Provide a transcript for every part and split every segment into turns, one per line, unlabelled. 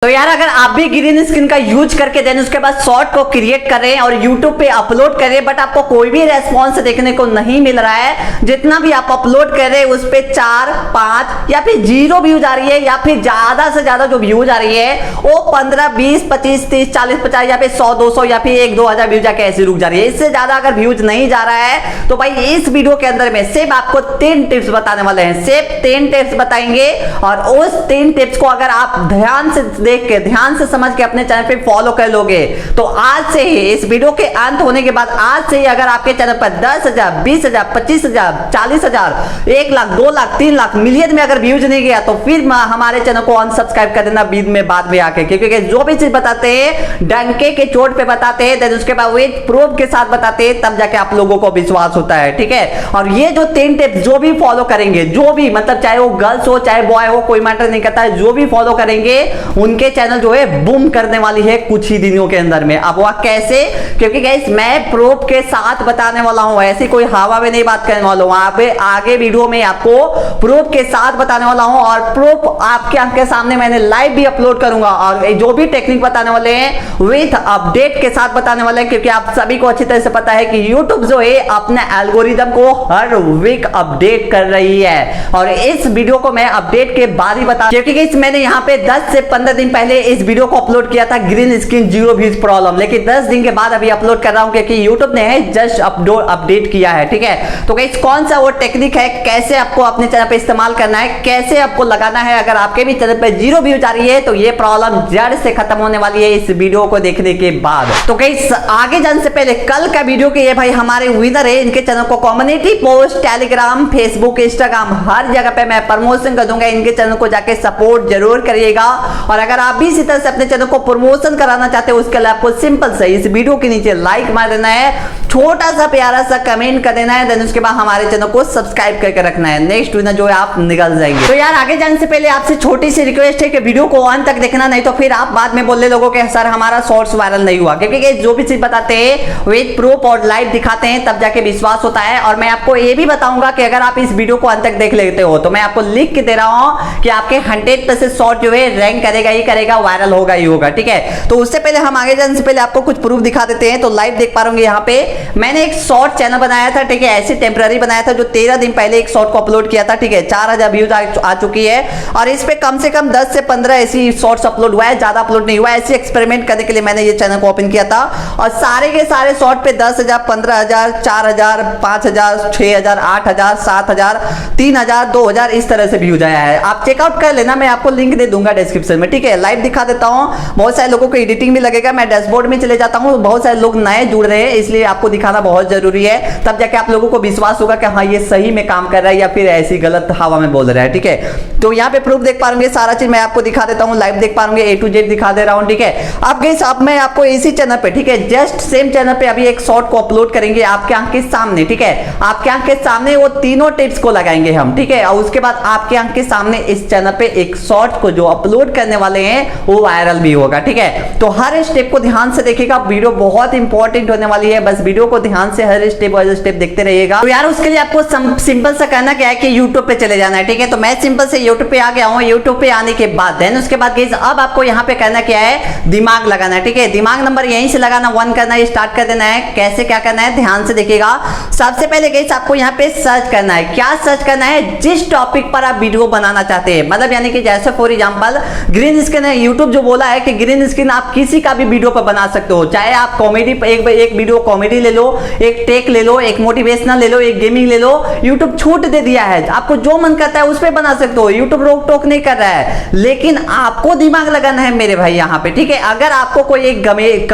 तो यार अगर आप भी ग्रीन स्क्रीन का यूज करके देन उसके बाद शॉर्ट को क्रिएट कर रहे हैं और यूट्यूब पे अपलोड कर रहे हैं बट आपको कोई भी रेस्पॉन्स देखने को नहीं मिल रहा है, जितना भी आप अपलोड कर रहे हैं उस पे 4, 5 या फिर 0 व्यूज आ रही है या फिर ज्यादा से ज्यादा जो व्यूज आ रही है वो 15, 20, 25, 30, 40, 50 या फिर 100, 200 या फिर 1, 2000 व्यूज जाके ऐसे रुक जा रही है। इससे ज्यादा अगर व्यूज नहीं जा रहा है तो भाई इस वीडियो के अंदर में सिर्फ आपको 3 टिप्स बताने वाले हैं, सिर्फ 3 टिप्स बताएंगे और उस 3 टिप्स को अगर आप ध्यान से देख के ध्यान से समझ के अपने चैनल पे फॉलो कर लोगे तो आज से ही इस वीडियो के अंत होने के बाद आज से ही अगर आपके चैनल पर 10,000, 20,000, 25,000, 40,000, 1 लाख, 2 लाख, 3 लाख, मिलियन में अगर व्यूज नहीं गया तो फिर हमारे चैनल को अनसब्सक्राइब कर देना बीच में बाद में आके, क्योंकि जो भी चीज बताते हैं डंके के चोट पे बताते हैं देन उसके बाद विद प्रूफ के साथ बताते हैं तब जाके आप लोगों को विश्वास होता है। ठीक है, और ये जो 3 टिप्स जो भी फॉलो करेंगे, जो भी मतलब चाहे वो गर्ल्स हो चाहे बॉय हो कोई मैटर नहीं करता है, जो भी फॉलो करेंगे उनके चैनल जो है बूम करने वाली है कुछ ही दिनों के अंदर में। अब वह कैसे, क्योंकि गाइस मैं प्रूफ के साथ बताने वाला हूं, ऐसी कोई हवा में नहीं बात करने वाला हूं, आगे वीडियो में आपको प्रूफ के साथ बताने वाला हूं और प्रूफ आपके आंख के सामने मैंने लाइव भी अपलोड करूंगा और जो भी टेक्निक बताने वाले हैं विथ अपडेट के साथ बताने वाले हैं, क्योंकि आप सभी को अच्छी तरह से पता है कि YouTube जो है अपने एल्गोरिदम को हर वीक अपडेट कर रही है और इस वीडियो को मैं अपडेट के बाद ही बता, क्योंकि गाइस मैंने यहाँ पे 10 से 15 दिन पहले इस वीडियो को अपलोड किया था ग्रीन स्क्रीन 0 व्यूज प्रॉब्लम, लेकिन 10 दिन के बाद अभी अपलोड कर रहा हूं क्योंकि YouTube ने जस्ट अपडेट किया है। ठीक है, तो गाइस कौन सा वो टेक्निक है, कैसे आपको अपने चैनल पे इस्तेमाल करना है, कैसे आपको लगाना है, अगर आपके भी चैनल पे 0 व्यूज आ रही है तो ये प्रॉब्लम जड़ से खत्म होने वाली है इस वीडियो को देखने के बाद। तो गाइस आगे जाने से पहले कल का वीडियो के ये भाई हमारे विनर है, इनके चैनल को community post, Telegram, Facebook, Instagram हर जगह पे मैं प्रमोशन कर दूंगा, इनके चैनल को जाके सपोर्ट जरूर करिएगा। और अगर आप भी इसी तरह से अपने चैनल को प्रमोशन कराना चाहते हो उसके लिए आपको सिंपल से इस वीडियो के नीचे लाइक मार देना है, छोटा सा प्यारा सा कमेंट कर देना है, देन उसके बाद हमारे चैनल को सब्सक्राइब करके रखना है, नेक्स्ट विनर जो है आप निकल जाएंगे। तो यार आगे जाने से पहले आपसे छोटी सी रिक्वेस्ट है कि वीडियो को अंत तक देखना, नहीं तो फिर आप बाद में बोलने लोगों के सर हमारा शॉर्ट्स वायरल नहीं हुआ, क्योंकि जो भी चीज बताते हैं विद प्रूफ और लाइव दिखाते हैं तब जाके विश्वास होता है। और मैं आपको ये भी बताऊंगा कि अगर आप इस वीडियो को अंत तक देख लेते हो तो मैं आपको लिख के दे रहा हूं कि आपके 100% शॉर्ट जो है रैंक करेगा ही करेगा, वायरल होगा ही होगा। ठीक है, तो उससे पहले हम आगे जाने से पहले आपको कुछ प्रूफ दिखा देते हैं। तो लाइव देख पा रहे होंगे यहाँ पे मैंने एक शॉर्ट चैनल बनाया था, ठीक है, ऐसे टेम्पररी बनाया था जो 13 दिन पहले एक शॉर्ट को अपलोड किया था। ठीक है, 4000 व्यूज आ चुकी है और इस पे कम से कम 10 से 15 ऐसी शॉर्ट्स अपलोड हुआ है, ज्यादा अपलोड नहीं हुआ है। ऐसे एक्सपेरिमेंट करने के लिए मैंने ये चैनल को ओपन किया था और सारे के सारे शॉर्ट पे 10,000, 15,000, 4,000, 5,000, 6,000, 8,000, 7,000, 3,000, 2,000 इस तरह से व्यूज आया है। आप चेकआउट कर लेना, मैं आपको लिंक दे दूंगा डिस्क्रिप्शन में। ठीक है, लाइव दिखा देता हूं, बहुत सारे लोगों को एडिटिंग भी लगेगा, मैं डैशबोर्ड में चले जाता हूं, बहुत सारे लोग नए जुड़ रहे हैं इसलिए आपको दिखाना बहुत जरूरी है, तब जाके आप लोगों को विश्वास होगा कि हाँ ये सही में काम कर रहा है या फिर ऐसी गलत हवा में बोल रहा है। ठीक है, तो यहाँ पे प्रूफ देख पा रहे सारा चीज मैं आपको दिखा देता हूँ, लाइव देख पा रहे A to Z दिखा दे रहा हूँ। ठीक है, अब गाइस अब मैं आपको इसी चैनल पे, ठीक है, जस्ट सेम चैनल पे अभी एक शॉर्ट को अपलोड करेंगे आपके आंख के सामने। ठीक है, आपके आंख के सामने वो तीनों टिप्स को लगाएंगे हम। ठीक है, और उसके बाद आपके आंख के सामने इस चैनल पे एक शॉर्ट को जो अपलोड करने वाले हैं वो वायरल भी होगा। ठीक है, तो हर स्टेप को ध्यान से देखिएगा, वीडियो बहुत इंपॉर्टेंट होने वाली है, बस वीडियो को ध्यान से हर स्टेप बाय स्टेप देखते रहिएगा। तो यार उसके लिए आपको सिंपल सा करना क्या है कि YouTube पे चले जाना है। ठीक है, तो मैं सिंपल से YouTube पे आ गया हूँ। YouTube पे आने के बाद देन उसके बाद गाइस अब आपको यहाँ पे करना क्या है, दिमाग लगाना है। ठीक है, दिमाग नंबर यहीं से लगाना 1 करना है, स्टार्ट कर देना है। कैसे क्या करना है ध्यान से देखिएगा। सबसे पहले गाइस आपको यहाँ पे सर्च करना है, क्या सर्च करना है, जिस टॉपिक पर आप वीडियो बनाना चाहते हैं, मतलब यानी कि जैसे फॉर एग्जांपल ग्रीन स्क्रीन है, YouTube जो बोला है कि ग्रीन स्क्रीन आप किसी का भी वीडियो पर बना सकते हो, चाहे आप कॉमेडी एक वीडियो कॉमेडी ले लो, एक टेक ले लो, एक मोटिवेशनल ले लो, एक गेमिंग ले लो, YouTube छूट दे दिया है, आपको जो मन करता है उस पर बना सकते हो, YouTube रोक टोक नहीं कर रहा है, लेकिन आपको दिमाग लगाना है मेरे भाई यहाँ पे। ठीक है, अगर आपको कोई एक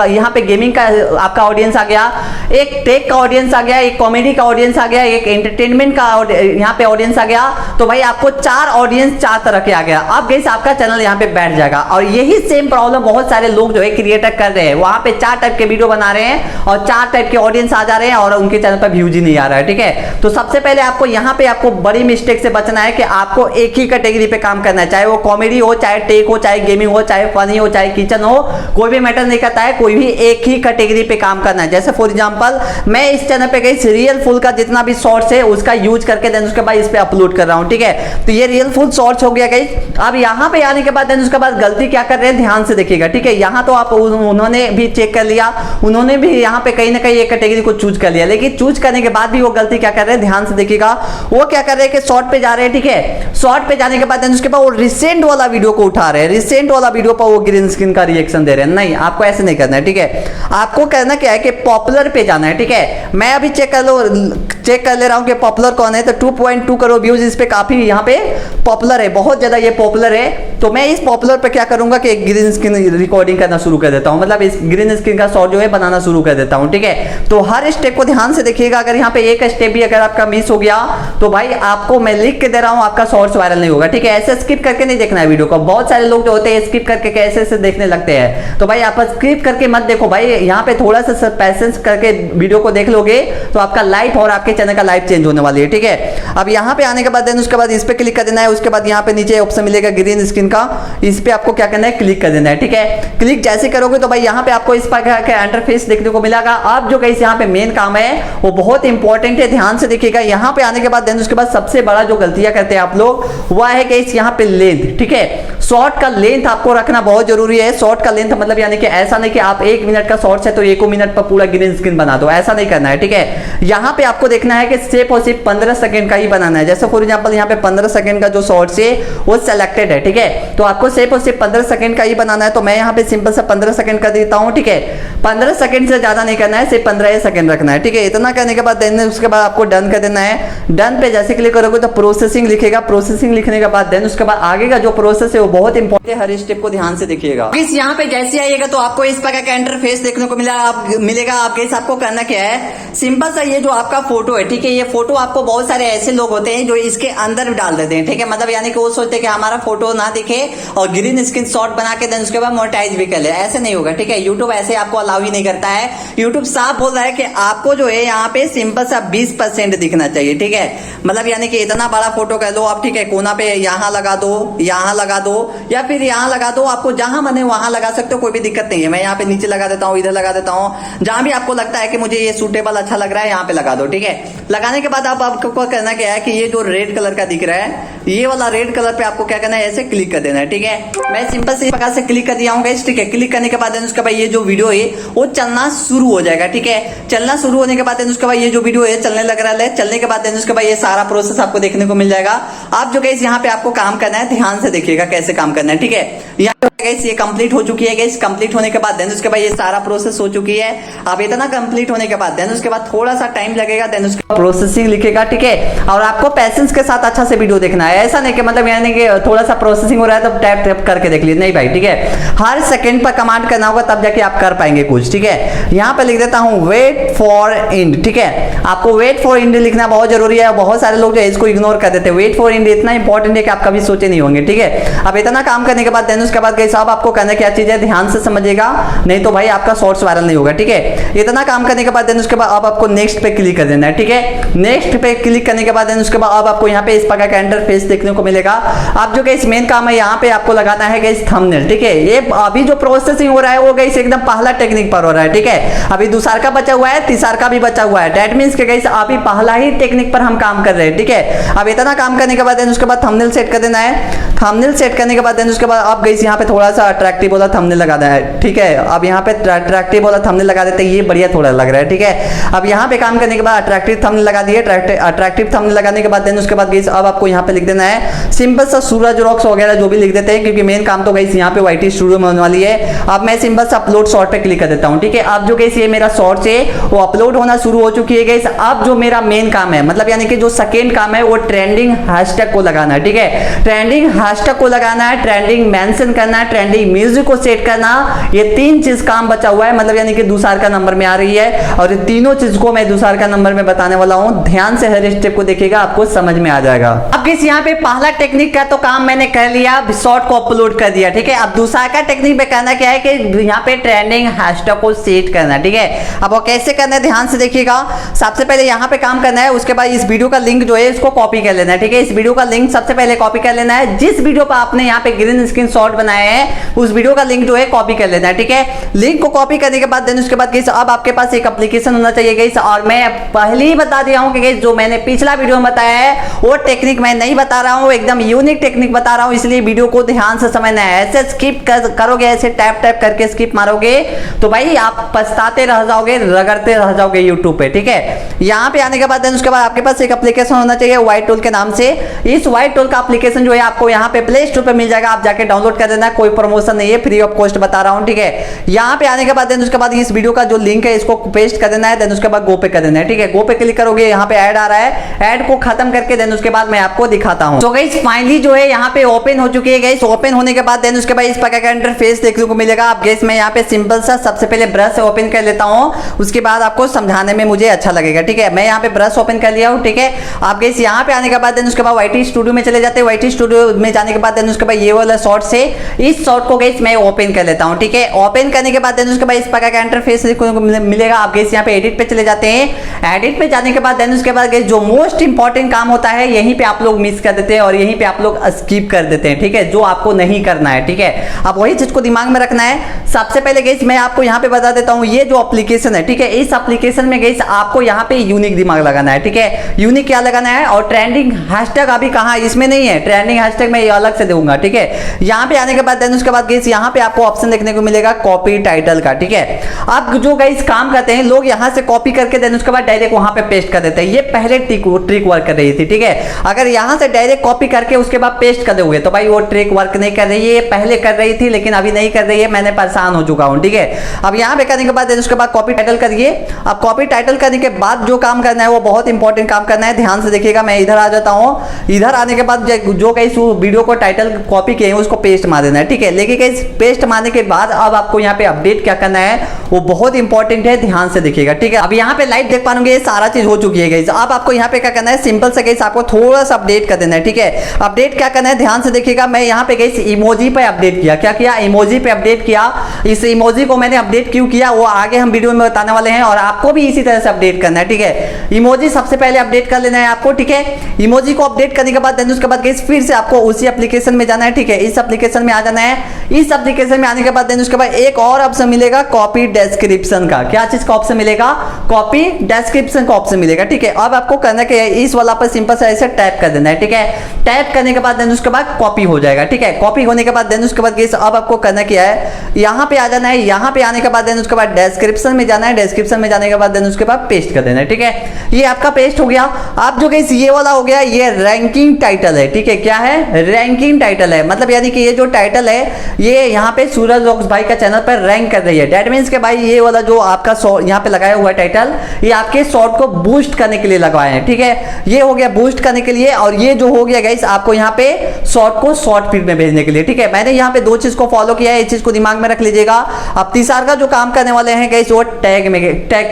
यहाँ पे गेमिंग का आपका ऑडियंस आ गया, एक टेक का ऑडियंस आ गया, एक कॉमेडी का ऑडियंस आ गया, एक एंटरटेनमेंट का यहाँ पे ऑडियंस आ गया, तो भाई आपको 4 ऑडियंस 4 तरह के आ गया। अब गाइस आपका चैनल यहाँ पे बैठ जाएगा और यही सेम प्रॉब्लम बहुत सारे लोग जो है क्रिएटर कर रहे हैं, वहां पे 4 टाइप के वीडियो बना रहे हैं और 4 टाइप के ऑडियंस आ जा रहे हैं और उनके चैनल पर व्यूज ही नहीं आ रहा है। ठीक है, तो सबसे पहले आपको यहाँ पे आपको बड़ी मिस्टेक से बचना है कि आपको एक ही कैटेगरी पे काम करना है, चाहे वो कॉमेडी हो, चाहे टेक हो, चाहे गेमिंग हो, चाहे फनी हो, चाहे किचन हो, कोई भी मैटर नहीं करता है, कोई भी एक ही कैटेगरी पे काम करना है। जैसे फॉर एग्जांपल मैं इस चैनल पे गई रियल फुल का जितना भी शॉर्ट्स है उसका यूज करके देन उसके बाद इस पे अपलोड कर रहा हूँ। ठीक है, तो ये रियल फुल शॉर्ट्स हो गया गाइस। अब यहाँ पे आने के बाद देन उसके बाद गलती क्या कर रहे हैं ध्यान से देखिएगा, ठीक है। यहाँ तो आप उन्होंने भी चेक कर लिया, उन्होंने भी यहाँ पे कहीं ना कहीं एक कैटेगरी को चूज कर लिया, लेकिन चूज करने के बाद भी वो गलती क्या कर रहे हैं ध्यान से देखिएगा। वो क्या कर रहे हैं कि शॉर्ट पे जा रहे हैं, ठीक है। शॉर्ट पे जाने के बाद उसके बाद वो रिसेंट वाला वीडियो को उठा रहे हैं, रिसेंट वाला वीडियो पर वो ग्रीन स्क्रीन का रिएक्शन दे रहे हैं। नहीं, आपको ऐसे नहीं करना है, ठीक है। आपको करना क्या है कि पॉपुलर पे जाना है, ठीक है। मैं अभी चेक कर ले रहा हूं कि पॉपुलर कौन है, तो 2.2 करोड़ व्यूज इस पे काफी यहाँ पे पॉपुलर है, बहुत ज्यादा ये पॉपुलर है। तो मैं इस पॉपुलर पे क्या करूंगा कि ग्रीन स्क्रीन रिकॉर्डिंग करना शुरू कर देता हूं, मतलब इस ग्रीन स्क्रीन का शॉर्ट जो है बनाना शुरू कर देता हूं, ठीक है। तो हर स्टेप को ध्यान से देखिएगा, अगर यहाँ पे एक स्टेप भी अगर आपका मिस हो गया तो भाई आपको मैं लिख के दे रहा हूं आपका शॉर्ट्स वायरल नहीं होगा, ठीक है। ऐसे स्किप करके नहीं देखना है वीडियो को, बहुत सारे लोग जो होते हैं स्किप करके कैसे से देखने लगते हैं, तो भाई आप स्किप करके मत देखो भाई, यहाँ पे थोड़ा सा पैसेंस करके वीडियो को देख लोगे तो आपका लाइफ और आपके चैनल का लाइफ चेंज होने वाली है, ठीक है। अब यहाँ पे आने के बाद देन उसके बाद इस पे क्लिक कर देना है, उसके बाद यहाँ पे नीचे ऑप्शन मिलेगा ग्रीन स्क्रीन का, इस पे आपको क्या करना है क्लिक कर देना है, ठीक है। क्लिक जैसे करोगे तो भाई यहाँ पे आपको इस प्रकार का इंटरफेस देखने को मिलेगा। अब जो गाइस यहाँ पे मेन काम है वो बहुत इंपॉर्टेंट है, ध्यान से देखिएगा। यहाँ पे आने के बाद देन उसके बाद सबसे बड़ा जो गलतियां करते हैं आप लोग वह है कि यहाँ पे लेंथ, ठीक है। शॉर्ट का लेंथ आपको रखना बहुत जरूरी है। शॉर्ट का लेंथ मतलब यानी कि ऐसा नहीं कि आप 1 मिनट का शॉर्ट्स है तो 1 मिनट पर पूरा ग्रीन स्क्रीन बना दो, ऐसा नहीं करना है, ठीक है। यहाँ पे आपको देखना है कि सिर्फ और सिर्फ 15 सेकंड का ही बनाना है। जैसे फॉर एग्जांपल यहाँ पे 15 सेकंड का जो शॉर्ट्स है वो सिलेक्टेड है, ठीक है। तो आपको सिर्फ और सिर्फ 15 सेकंड का ही बनाना है, तो मैं यहाँ पे सिंपल सा 15 सेकंड कर देता हूँ, ठीक है। 15 सेकंड से ज्यादा नहीं करना है, सिर्फ 15 सेकंड रखना है, ठीक है। इतना करने के बाद देन उसके बाद आपको डन कर देना है। डन पे जैसे क्लिक करोगे तो प्रोसेसिंग लिखेगा, प्रोसेसिंग लिखने के बाद देन उसके बाद आगे का जो प्रोसेस है वो बहुत इंपॉर्टेंट है, हर स्टेप को ध्यान से देखिएगा। इस यहाँ पे जैसे आइएगा तो आपको इस प्रकार का इंटरफेस देखने को मिलेगा। आपको करना क्या है, सिंपल सा ये जो आपका फोटो है, ठीक है, ये फोटो आपको बहुत सारे ऐसे लोग होते हैं जो इसके अंदर डाल देते हैं, ठीक है। मतलब यानी कि वो सोचते हैं कि हमारा फोटो ना दिखे और ग्रीन स्क्रीन शॉट बना के देन उसके बाद मोनेटाइज भी कर ले, ऐसे नहीं होगा, ठीक है। यूट्यूब ऐसे आपको अलाउ ही नहीं करता है। यूट्यूब साफ बोल रहा है कि आपको जो है यहाँ पे सिंपल सा 20% दिखना चाहिए, ठीक है। मतलब यानी कि इतना बड़ा फोटो कर लो आप, ठीक है, कोना पे यहाँ लगा दो, यहाँ लगा दो या फिर यहाँ लगा दो, आपको जहां मन है वहां लगा सकते हो, कोई भी दिक्कत नहीं है। मैं यहाँ पे नीचे लगा देता हूँ, इधर लगा देता हूँ, जहां भी आपको लगता है कि मुझे ये सूटेबल अच्छा लग रहा है यहाँ पे लगा दो, ठीक है। लगाने के बाद आपको करना क्या है कि ये जो रेड कलर का दिख रहा है, ये वाला रेड कलर पे आपको क्या करना है, ऐसे क्लिक कर देना है, ठीक है। मैं सिंपल से इस प्रकार से क्लिक कर दिया हूँ गाइस, ठीक है। क्लिक करने के बाद उसके बाद ये जो वीडियो है वो चलना शुरू हो जाएगा, ठीक है। चलना शुरू होने के बाद उसके बाद ये जो वीडियो है चलने लग रहा है, चलने के बाद उसके बाद ये सारा प्रोसेस आपको देखने को मिल जाएगा। आप जो गाइस यहाँ पे आपको काम करना है, ध्यान से देखिएगा कैसे काम करना है, ठीक है। यहाँ पे गाइस ये कंप्लीट हो चुकी है गाइस। कंप्लीट होने के बाद देन उसके बाद ये सारा प्रोसेस हो चुकी है। अब इतना कंप्लीट होने के बाद देन उसके बाद थोड़ा सा टाइम लगेगा, देन उसके बाद प्रोसेसिंग लिखेगा, ठीक है। और आपको पेशेंस के साथ अच्छा से वीडियो देखना है, ऐसा नहीं कि मतलब यानी कि थोड़ा सा प्रोसेसिंग हो रहा है तो टैप टैप करके देख लीजिए, नहीं भाई, ठीक है। हर सेकंड पर कमांड करना होगा तब जाके आप कर पाएंगे कुछ, ठीक है। यहाँ पे लिख देता हूँ वेट फॉर इंड, ठीक है। आपको वेट फॉर इंड लिखना बहुत जरूरी है, बहुत सारे लोग जो है इसको इग्नोर कर देते हैं। वेट फॉर इंड इतना इंपॉर्टेंट है कि आप कभी सोचे नहीं होंगे, ठीक है। अब इतना काम करने के बाद देन उसके बाद गाइस अब आपको करना क्या चीज है, ध्यान से समझिएगा, नहीं तो भाई आपका शॉर्ट्स वायरल नहीं होगा, ठीक है। इतना काम करने के बाद देन उसके बाद अब आपको नेक्स्ट पे क्लिक कर देना है, ठीक है। नेक्स्ट पे क्लिक करने के बाद देन उसके बाद अब आपको यहाँ पे इस प्रकार का इंटरफेस देखने को मिलेगा। आप जो गाइस मेन काम है यहाँ पे आपको लगाना है गाइस थंबनेल, ठीक है। ये अभी जो प्रोसेसिंग हो रहा है वो गाइस एकदम पहला टेक्निक पर हो रहा है, ठीक है। अभी दूसरा का बचा हुआ है, तीसरा का भी बचा हुआ है, दैट मींस कि गाइस अभी पहला ही टेक्निक पर हम काम कर रहे हैं, ठीक है। अब इतना काम करने के बाद देन उसके बाद थंबनेल सेट कर देना है। थंबनेल सेट करने के बाद देन उसके बाद आप गाइस यहाँ पे थोड़ा सा अट्रैक्टिव वाला थंबनेल लगाना है, ठीक है। अब यहाँ पे अट्रैक्टिव वाला थंबनेल लगा देते हैं, ये बढ़िया थोड़ा लग रहा है, ठीक है। अब यहाँ पे काम करने के बाद अट्रैक्टिव थंबनेल लगा दिए। अट्रैक्टिव थंबनेल लगाने के बाद देन उसके बाद गाइस अब आपको यहाँ पे लिख देना है सिंपल सा सूरज रॉक्स वगैरह जो भी लिख देते हैं, क्योंकि मेन काम तो गाइस यहाँ पे वाईटी स्टूडियो में होने वाली है। अब मैं सिंपल सा अपलोड शॉर्ट पे क्लिक कर देता हूँ, ठीक है। अब जो गाइस ये मेरा शॉर्ट्स है वो अपलोड होना शुरू हो चुकी है गाइस। अब जो मेरा मेन काम है, मतलब यानी कि जो सेकंड काम है वो ट्रेंडिंग हैशटैग को लगाना है, ठीक है। ट्रेंडिंग हैशटैग को लगाना है, ट्रेंडिंग मेंशन करना है, ट्रेंडिंग म्यूजिक को सेट करना, ये 3 चीज काम बचा हुआ है, मतलब यानी कि दूसरा का नंबर में आ रही है। और ये तीनों चीज को मैं दूसरा का नंबर में बताने वाला हूं, ध्यान से हर स्टेप को देखिएगा, आपको समझ में आ जाएगा। अब किस यहाँ पे पहला टेक्निक का तो काम मैंने कर लिया, शॉर्ट को अपलोड कर दिया, ठीक है। अब दूसरा का टेक्निक में करना क्या है कि यहाँ पे ट्रेंडिंग हैशटैग को सेट करना, ठीक है। अब वो कैसे करना है ध्यान से देखिएगा। सबसे पहले यहाँ पे काम करना है, उसके बाद इस वीडियो का लिंक जो है इसको कॉपी कर लेना है, ठीक है। इस वीडियो का लिंक सबसे पहले कॉपी कर लेना है। जिस वीडियो पर आपने यहाँ पे ग्रीन स्क्रीन शॉट बनाया हैं उस वीडियो का लिंक जो है कॉपी कर लेना है, ठीक है। लिंक को कॉपी करने के बाद देन उसके बाद गाइस अब आपके पास एक एप्लीकेशन होना चाहिए गाइस। और मैं पहले ही बता दिया हूं कि गाइस जो मैंने पिछला वीडियो में बताया है वो टेक्निक मैं नहीं बता रहा हूं, एकदम यूनिक टेक्निक बता रहा हूं, इसलिए वीडियो को ध्यान से समझना है। ऐसे स्किप करोगे, ऐसे टैप टैप करके स्किप मारोगे तो भाई आप पछताते रह जाओगे, रगड़ते रह जाओगे यूट्यूब पे, ठीक है। यहां पे आने के बाद देन उसके बाद आपके पास एक एप्लीकेशन होना चाहिए वाइट टूल के नाम से। इस वाइट टूल का एप्लीकेशन जो है आपको यहां पे प्ले स्टोर पे मिल जाएगा, आप जाके डाउनलोड कर देना, कोई प्रमोशन नहीं है, फ्री ऑफ कॉस्ट बता रहा हूं, ठीक है। यहां पे आने के बाद देन उसके बाद इस वीडियो का जो लिंक है इसको पेस्ट कर देना है, देन उसके बाद गो पे कर देना है, ठीक है। गो पे क्लिक करोगे, यहां पे ऐड आ रहा है, ऐड को खत्म करके देन उसके बाद मैं आपको दिखाता हूं। तो गाइस फाइनली जो है यहां पे ओपन हो चुकी है गाइस। ओपन होने के बाद देन उसके बाद इस प्रकार का इंटरफेस देखने को मिलेगा। आप गाइस मैं यहां पे सिंपल सा सबसे पहले ब्रश ओपन कर लेता हूं, उसके बाद आपको समझाने में मुझे अच्छा लगेगा, ठीक है। मैं यहां पे ब्रश ओपन कर लिया हूं, ठीक है। आप गाइस यहां पे आने के बाद देन उसके बाद वाईटी स्टूडियो में चले जाते हैं। वाईटी स्टूडियो में जाने के बाद देन उसके बाद ये वाला शॉर्ट से इस शॉर्ट को गाइस मैं ओपन कर लेता हूं, ठीक है। ओपन करने के बाद देन उसके बाद इस प्रकार का इंटरफेस देखने को मिलेगा। आप गाइस यहां पे एडिट पे चले जाते हैं। एडिट पे जाने के बाद देन उसके बाद गाइस जो मोस्ट इंपॉर्टेंट काम होता है यहीं पे आप लोग मिस कर देते हैं और यहीं पे आप लोग स्किप कर देते हैं, ठीक है, जो आपको नहीं करना है, ठीक है। अब वही चीज को दिमाग में रखना है। सबसे पहले गाइस मैं आपको यहां पे बता देता हूं, ये जो एप्लीकेशन है, ठीक है, इस एप्लीकेशन में गाइस आपको यहां पे यूनिक दिमाग लगाना है, ठीक है। यूनिक क्या लगाना है और ट्रेंडिंग हैशटैग अभी कहां इसमें नहीं है, ट्रेंडिंग हैशटैग मैं ये अलग से दूंगा, ठीक है। यहां पे आने के बाद देन उसके बाद गाइस यहां पे आपको ऑप्शन देखने को मिलेगा कॉपी टाइटल का, ठीक है। अब जो गाइस काम करते हैं लोग यहां से कॉपी करके देन उसके बाद डायरेक्ट वहां पे पेस्ट कर देते हैं। ये पहले ट्रिक वर्क कर रही थी, ठीक है। अगर यहां से डायरेक्ट कॉपी करके उसके बाद पेस्ट कर दोगे तो भाई वो ट्रिक वर्क नहीं कर रही है। ये पहले कर रही थी लेकिन अभी नहीं कर रही है, मैंने परेशान हो चुका हूं, ठीक है। अब यहां पे करने के बाद देन उसके बाद कॉपी टाइटल करिए। अब कॉपी टाइटल करने के बाद जो काम करना है वो बहुत इंपॉर्टेंट काम करना है, ध्यान से देखिएगा। मैं इधर आ जाता हूं। इधर आने के बाद जो गाइस वीडियो को टाइटल कॉपी किए हैं उसको पेस्ट मार देना है, ठीक है। लेकिन गाइस पेस्ट मारने के बाद अब आपको यहां पे अपडेट क्या करना है वो बहुत इंपॉर्टेंट है, ध्यान से देखिएगा, ठीक है। अब यहां पे लाइव देख पाओगे ये सारा चीज हो चुकी है गाइस। अब आपको यहां पे क्या करना है, सिंपल से गाइस आपको थोड़ा सा अपडेट कर देना है, ठीक है। अपडेट क्या करना है ध्यान से देखिएगा। मैं यहां पे गाइस इमोजी पे अपडेट किया, क्या किया, इमोजी पे अपडेट किया। इस इमोजी को मैंने अपडेट क्यों किया वो आगे हम वीडियो में बताने वाले हैं और आपको भी इसी तरह से अपडेट करना है, ठीक है। इमोजी सबसे पहले अपडेट कर लेना है आपको, ठीक है। इमोजी को अपडेट करने के बाद देन उसके बाद गाइस फिर से आपको उसी एप्लीकेशन में जाना है, ठीक है। इस एप्लीकेशन में आ जाना है। इस एप्लीकेशन में आने के बाद देन उसके बाद एक और ऑप्शन मिलेगा कॉपी डिस्क्रिप्शन का। क्या चीज का ऑप्शन मिलेगा, कॉपी डिस्क्रिप्शन का ऑप्शन मिलेगा, ठीक है। अब आपको करना क्या है, इस वाला पर सिंपल से ऐसे टैप कर देना है, ठीक है। टैप करने के बाद देन उसके बाद कॉपी हो जाएगा, ठीक है। कॉपी होने के बाद देन उसके बाद गाइस अब आपको करना क्या है, यहां पे आ जाना है। यहां पे आने के बाद देन उसके बाद डिस्क्रिप्शन में जाना है। डिस्क्रिप्शन में जाने के बाद देन उसके बाद पेस्ट कर देना है, ठीक है। ये आपका पेस्ट हो गया। अब जो गाइस ये वाला हो गया, ये रैंकिंग टाइटल है, ठीक है। क्या है, रैंकिंग टाइटल है, मतलब यानी कि ये जो टाइटल है ये यहाँ पे सूरज रॉक्स भाई का चैनल पर रैंक कर रही है। दैट मींस के भाई ये वाला जो आपका यहाँ पे लगाया हुआ टाइटल ये आपके शॉर्ट को बूस्ट करने के लिए लगवाए हैं, ठीक है। ये हो गया बूस्ट करने के लिए और ये जो हो गया गाइस आपको यहाँ पे शॉर्ट को शॉर्ट फीड में भेजने के लिए, ठीक है। मैंने यहाँ पे दो चीज को फॉलो किया है, इस चीज को दिमाग में रख लीजिएगा। अब तीसरा का जो काम करने वाले हैं गाइस वो टैग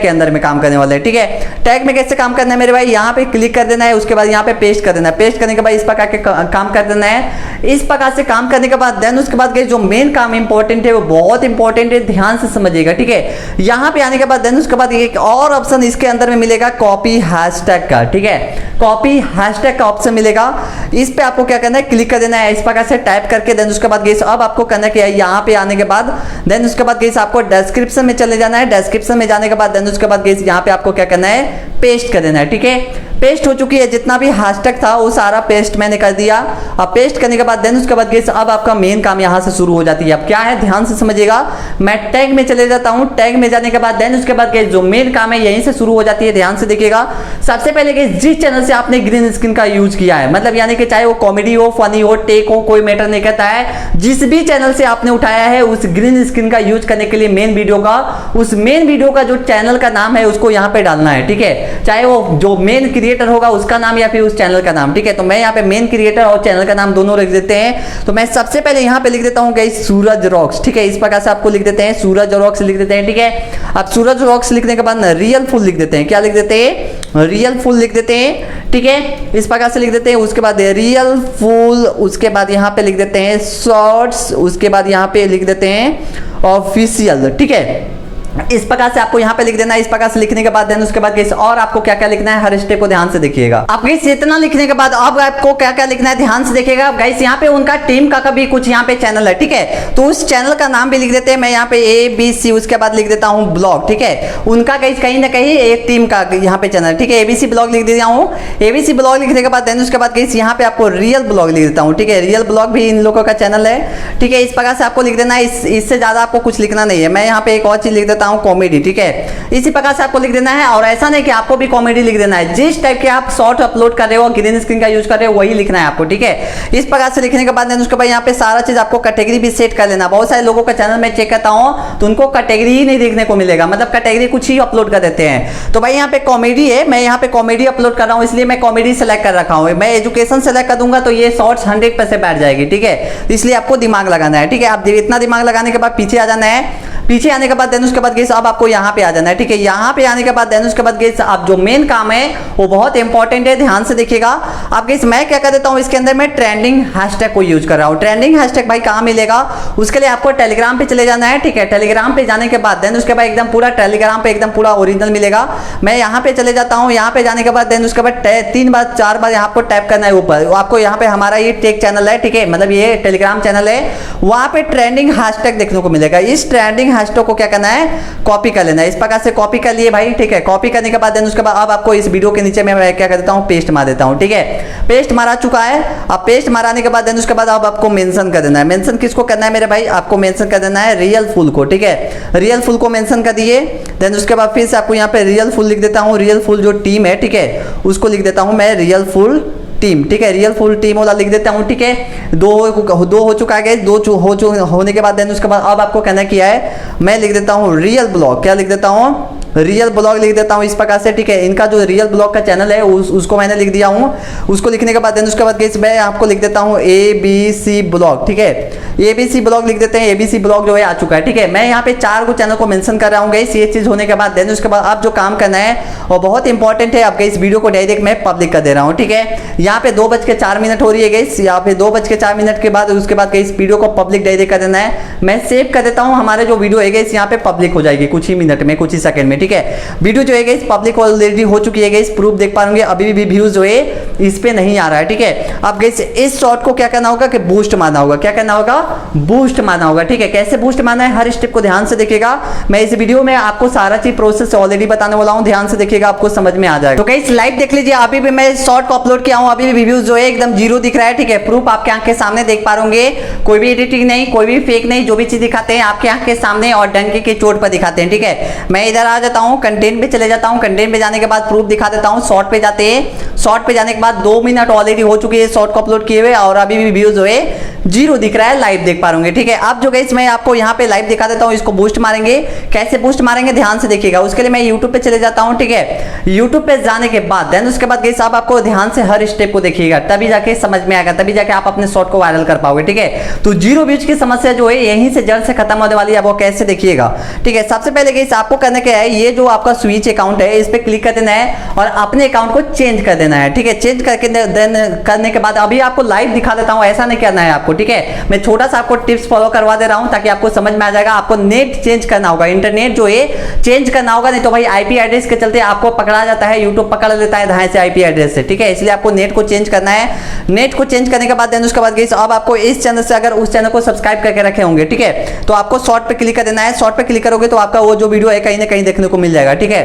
के अंदर में काम करने वाले हैं, ठीक है। टैग में कैसे काम करना है मेरे भाई, यहाँ पे क्लिक कर देना है, उसके बाद यहाँ पे पेस्ट कर देना है। पेस्ट करने के बाद इस प्रकार के काम कर देना है। इस प्रकार से काम करने के बाद देन उसके बाद गाइस जो मेन काम इंपॉर्टेंट है वो बहुत इंपॉर्टेंट है, ध्यान से समझिएगा, ठीक है। यहाँ पे आने के बाद देन उसके बाद एक और ऑप्शन इसके अंदर में मिलेगा कॉपी हैशटैग का, ठीक है। कॉपी हैशटैग का ऑप्शन मिलेगा, इस पे आपको क्या करना है, क्लिक कर देना है। इस प्रकार से टाइप करके देन उसके बाद गाइस अब आपको करना क्या है, यहाँ पे आने के बाद देन उसके बाद गाइस आपको डिस्क्रिप्शन में चले जाना है। डिस्क्रिप्शन में जाने के बाद देन उसके बाद गाइस यहाँ पे आपको क्या करना है, पेस्ट कर देना है, ठीक है। पेस्ट हो चुकी है, जितना भी हैशटैग था वो सारा पेस्ट मैंने कर दिया। अब पेस्ट करने के बाद देन उसके बाद गाइस अब आपका मेन काम यहाँ से शुरू हो जाती है। अब क्या है ध्यान से समझिएगा, मैं टैग में चले जाता हूँ। टैग में जाने के बाद देन उसके बाद गाइस जो मेन काम है यहीं से शुरू हो जाती है, ध्यान से देखिएगा। सबसे पहले गाइस जिस चैनल से आपने ग्रीन स्क्रीन का यूज किया है, मतलब यानी कि चाहे वो कॉमेडी हो, फनी हो, टेक हो, कोई मैटर नहीं करता है, जिस भी चैनल से आपने उठाया है उस ग्रीन स्क्रीन का यूज करने के लिए मेन वीडियो का, उस मेन वीडियो का जो चैनल का नाम है उसको यहाँ पे डालना है, ठीक है। चाहे वो जो मेन क्रिएटर होगा उसका नाम या फिर उस चैनल का नाम, ठीक है। तो मैं यहाँ पे मेन क्रिएटर और चैनल का नाम दोनों लिख देते हैं। तो मैं सबसे पहले यहाँ पे लिख देता हूँ गाइस सूरज रॉक्स, ठीक है। इस प्रकार से आपको लिख देते हैं सूरज रॉक्स लिख देते हैं, ठीक है। अब सूरज रॉक्स लिखने के बाद रियल फुल लिख देते हैं। क्या लिख देते हैं, रियल फुल लिख देते हैं, ठीक है। इस प्रकार से लिख देते हैं। उसके बाद रियल फुल, उसके बाद यहाँ पे लिख देते हैं शॉर्ट्स, उसके बाद यहाँ पे लिख देते हैं ऑफिशियल, ठीक है। इस प्रकार से आपको यहाँ पे लिख देना है। इस प्रकार से लिखने के बाद देन उसके बाद गाइस और आपको क्या क्या लिखना है, हर स्टेप को ध्यान से देखिएगा। अब गाइस इतना लिखने के बाद अब आपको क्या क्या लिखना है ध्यान से देखिएगा। गाइस यहाँ पे उनका टीम का भी कुछ यहाँ पे चैनल है, ठीक है, तो उस चैनल का नाम भी लिख देते हैं। मैं यहाँ पे ABC उसके बाद लिख देता हूँ ब्लॉग, ठीक है, उनका गाइस कहीं ना कहीं एक टीम का यहाँ पे चैनल, ठीक है, ABC ब्लॉग लिख दिया हूँ। ABC ब्लॉग लिखने के बाद देन उसके बाद गाइस यहाँ पे आपको रियल ब्लॉग लिख देता हूँ, ठीक है, रियल ब्लॉग भी इन लोगों का चैनल है, ठीक है। इस प्रकार से आपको लिख देना है, इससे ज्यादा आपको कुछ लिखना नहीं है। मैं यहाँ पे एक और चीज लिख देता हूँ, कॉमेडी, ठीक है, इसी प्रकार से आपको लिख देना है। और ऐसा नहीं कि आपको भी कॉमेडी लिख देना है, जिस टाइप के आप शॉर्ट अपलोड कर रहे हो, ग्रीन स्क्रीन का यूज कर रहे हो, वही लिखना है आपको, ठीक है। इस प्रकार से लिखने के बाद उसके बाद यहाँ पे सारा चीज आपको कैटेगरी भी सेट कर लेना। बहुत सारे लोगों का चैनल में चेक करता हूँ तो उनको कैटेगरी ही नहीं देखने को मिलेगा, मतलब कैटेगरी कुछ ही अपलोड कर देते हैं। तो भाई यहाँ पे कॉमेडी है, मैं यहाँ पे कॉमेडी अपलोड कर रहा हूँ, इसलिए मैं कॉमेडी सेलेक्ट कर रखा हूँ। मैं एजुकेशन सेलेक्ट कर दूंगा तो ये शॉर्ट्स 100% बैठ जाएगी, ठीक है, इसलिए आपको दिमाग लगाना है, ठीक है। आप इतना दिमाग लगाने के बाद पीछे आ जाना है। पीछे आने के बाद देन उसके बाद गाइस अब आपको यहाँ पे आ जाना है, ठीक है। यहाँ पे आने के बाद देन उसके बाद गाइस आप जो मेन काम है वो बहुत इंपॉर्टेंट है, ध्यान से देखिएगा। आप गाइस मैं क्या कर देता हूँ, इसके अंदर मैं ट्रेंडिंग हैशटैग को यूज कर रहा हूँ। ट्रेंडिंग हैशटैग भाई कहाँ मिलेगा, उसके लिए आपको टेलीग्राम पे चले जाना है, ठीक है। टेलीग्राम पे जाने के बाद देन उसके बाद एकदम पूरा टेलीग्राम पे एकदम पूरा ओरिजिनल मिलेगा। मैं यहाँ पे चले जाता हूँ, यहाँ पे जाने के बाद देन उसके बाद 3 बार 4 बार यहाँ आपको टैप करना है ऊपर। आपको यहाँ पे हमारा ये टेक चैनल है, ठीक है, मतलब ये टेलीग्राम चैनल है, वहाँ पे ट्रेंडिंग हैशटैग देखने को मिलेगा। इस ट्रेंडिंग हैशटैग को क्या करना है, कॉपी कर लेना है। इस प्रकार से कॉपी कर लिए भाई, ठीक है। कॉपी करने के बाद देन उसके बाद अब आपको इस वीडियो के नीचे मैं क्या कर देता हूँ, पेस्ट मार देता हूँ, ठीक है। पेस्ट मारा चुका है। अब पेस्ट माराने के बाद देन उसके बाद अब आपको मेंशन कर देना है। मेंशन किसको करना है मेरे भाई, आपको मेंशन कर देना है रियल फुल को, ठीक है। रियल फुल को मेंशन कर दिए। देन उसके बाद फिर से आपको यहाँ पे रियल फुल लिख देता हूँ। रियल फुल जो टीम है, ठीक है, उसको लिख देता हूँ मैं रियल फुल टीम, ठीक है, रियल फुल टीम वाला लिख देता हूँ, ठीक है। दो हो चुका है, होने के बाद देन उसके बाद अब आपको कहना किया है, मैं लिख देता हूँ रियल ब्लॉग, क्या लिख देता हूँ, रियल ब्लॉग लिख देता हूँ इस प्रकार से, ठीक है। इनका जो रियल ब्लॉग का चैनल है उसको मैंने लिख दिया हूँ। उसको लिखने के बाद देन उसके बाद गाइस मैं आपको लिख देता हूँ ABC ब्लॉग, ठीक है, ABC ब्लॉग लिख देते हैं। ABC ब्लॉग जो है आ चुका है, ठीक है। मैं यहाँ पे 4 को चैनल को मेंशन कर रहा हूँ गाइस। ये चीज होने के बाद देन उसके बाद आप जो काम करना है और बहुत इंपॉर्टेंट है, आपके इस वीडियो को डायरेक्ट मैं पब्लिक कर दे रहा हूँ, ठीक है। यहाँ पे 2:04 हो रही है गाइस, यहाँ पे 2:04 के बाद उसके बाद गाइस वीडियो को पब्लिक डायरेक्ट कर देना है। मैं सेव कर देता हूँ, हमारे जो वीडियो है गाइस यहाँ पे पब्लिक हो जाएगी कुछ ही मिनट में, कुछ ही सेकंड में, ठीक है। वीडियो जो है गाइस पब्लिक ऑलरेडी हो चुकी है गाइस, प्रूफ देख पा रहे अभी भी व्यूज जो है इस पे नहीं आ रहा है, ठीक है। अब गाइस इस शॉट को क्या करना होगा कि बूस्ट मारना होगा। क्या करना होगा, बूस्ट मारना होगा, ठीक है। कैसे बूस्ट मारना है, हर स्टेप को ध्यान से देखिएगा। मैं इस वीडियो में आपको सारा चीज प्रोसेस ऑलरेडी बताने वाला हूं, ध्यान से देखिएगा, आपको समझ में आ जाएगा। तो गाइस लाइव देख लीजिए, अभी भी मैं शॉर्ट को अपलोड किया हूं, अभी भी व्यूज जो है एकदम 0 दिख रहा है, ठीक है। प्रूफ आपके आंख के सामने देख पा रहे, कोई भी एडिटिंग नहीं, कोई भी फेक नहीं, जो भी चीज दिखाते हैं आपके आंख के सामने और डंके के चोट पर दिखाते हैं, ठीक है। मैं इधर आ जाता हूँ, कंटेंट पे चले जाता हूँ, कंटेंट पे जाने के बाद प्रूफ दिखा देता हूँ। शॉर्ट पे जाते हैं, शॉर्ट पे जाने के बाद 2 मिनट ऑलरेडी हो चुकी है शॉर्ट को अपलोड किए हुए और अभी भी व्यूज जो है 0 दिख रहा है, लाइव देख पा रहे, ठीक है। अब जो गाइस मैं आपको यहाँ पे लाइव दिखा देता हूँ, इसको बूस्ट मारेंगे। कैसे बूस्ट मारेंगे ध्यान से देखिएगा। उसके लिए मैं YouTube पे चले जाता हूँ, ठीक है। YouTube पे जाने के बाद देन उसके बाद गाइस अब आपको ध्यान से हर स्टेप को देखिएगा, तभी जाके समझ में आएगा, तभी जाके आप अपने शॉर्ट को वायरल कर पाओगे, ठीक है। तो 0 व्यूज की समस्या जो है यहीं से जड़ से खत्म होने वाली है। वो कैसे देखिएगा, ठीक है। सबसे पहले गाइस आपको करना क्या है, ये जो आपका स्विच अकाउंट है इस पे क्लिक कर देना है और अपने अकाउंट को चेंज कर देना है, ठीक है। चेंज करके देन करने के बाद अभी आपको लाइव दिखा देता हूँ, ऐसा नहीं करना है आपको, ठीक है। मैं छोटा सा आपको टिप्स फॉलो करवा दे रहा हूँ ताकि आपको समझ में आ जाएगा। आपको नेट चेंज करना होगा, इंटरनेट जो है चेंज करना होगा, नहीं तो भाई आईपी एड्रेस के चलते आपको पकड़ा जाता है, यूट्यूब पकड़ लेता है धाए से आईपी एड्रेस से, ठीक है। इसलिए आपको नेट को चेंज करना है। नेट को चेंज करने के बाद देन उसके बाद गाइस अब आपको इस चैनल से अगर उस चैनल को सब्सक्राइब करके रखे होंगे, ठीक है, तो आपको शॉर्ट पे क्लिक कर देना है। शॉर्ट पे क्लिक करोगे तो आपका वो जो वीडियो है कहीं ना कहीं देखने को मिल जाएगा, ठीक है।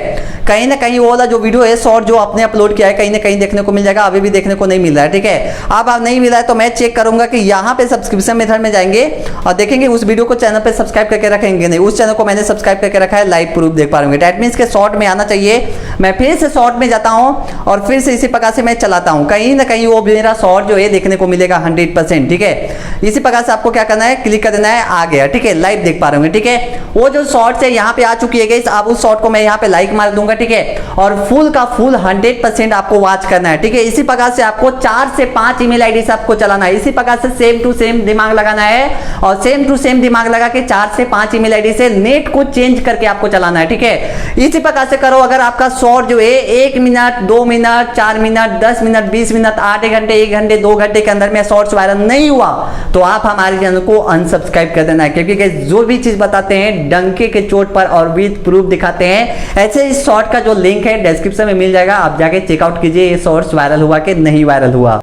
कहीं ना कहीं वो वाला जो वीडियो है शॉर्ट जो आपने अपलोड किया है कहीं ना कहीं देखने को मिल जाएगा। अभी भी देखने को नहीं मिल रहा है, ठीक है। अब आप नहीं मिला है तो मैं चेक करूंगा कि यहाँ पे सब्सक्रिप्शन मेथड में जाएंगे और देखेंगे उस वीडियो को चैनल पे सब्सक्राइब करके रखेंगे, नहीं उस चैनल को मैंने सब्सक्राइब करके रखा है, लाइव प्रूफ देख पा रहे। दैट मींस के शॉर्ट में आना चाहिए। मैं फिर से शॉर्ट में जाता हूं और फिर से इसी प्रकार से मैं चलाता हूं, कहीं ना कहीं वो मेरा शॉर्ट जो है देखने को मिलेगा 100%, ठीक है। इसी प्रकार से आपको क्या करना है, क्लिक कर देना है, आ गया, ठीक है, लाइव देख पा रहे होंगे, ठीक है। वो जो शॉर्ट्स है यहाँ पे आ चुकी है गाइस, अब उस शॉर्ट को मैं यहाँ पे लाइक मार दूंगा, ठीक है, और फुल का फुल 100% आपको वॉच करना है, ठीक है। इसी प्रकार से आपको 4 से 5 ईमेल आईडी से आपको चलाना है। इसी प्रकार से सेम टू टू सेम दिमाग लगाना है और सेम टू सेम दिमाग लगा के 4 से 5 ईमेल आईडी से नेट को चेंज करके आपको चलाना है, ठीक है। इसी प्रकार से करो। अगर आपका शॉर्ट जो है 1 minute 2 minute 4 minute 10 minute 20 minute 8 घंटे 1 घंटे 2 घंटे के अंदर में शॉर्ट्स वायरल नहीं हुआ तो आप हमारे चैनल को अनसब्सक्राइब कर देना है, क्योंकि जो भी चीज बताते हैं डंके के चोट पर और विद प्रूफ दिखाते हैं। ऐसे इस शॉर्ट का जो लिंक है डिस्क्रिप्शन में मिल जाएगा, आप जाके चेकआउट कीजिए ये शॉर्ट्स वायरल हुआ कि नहीं वायरल हुआ।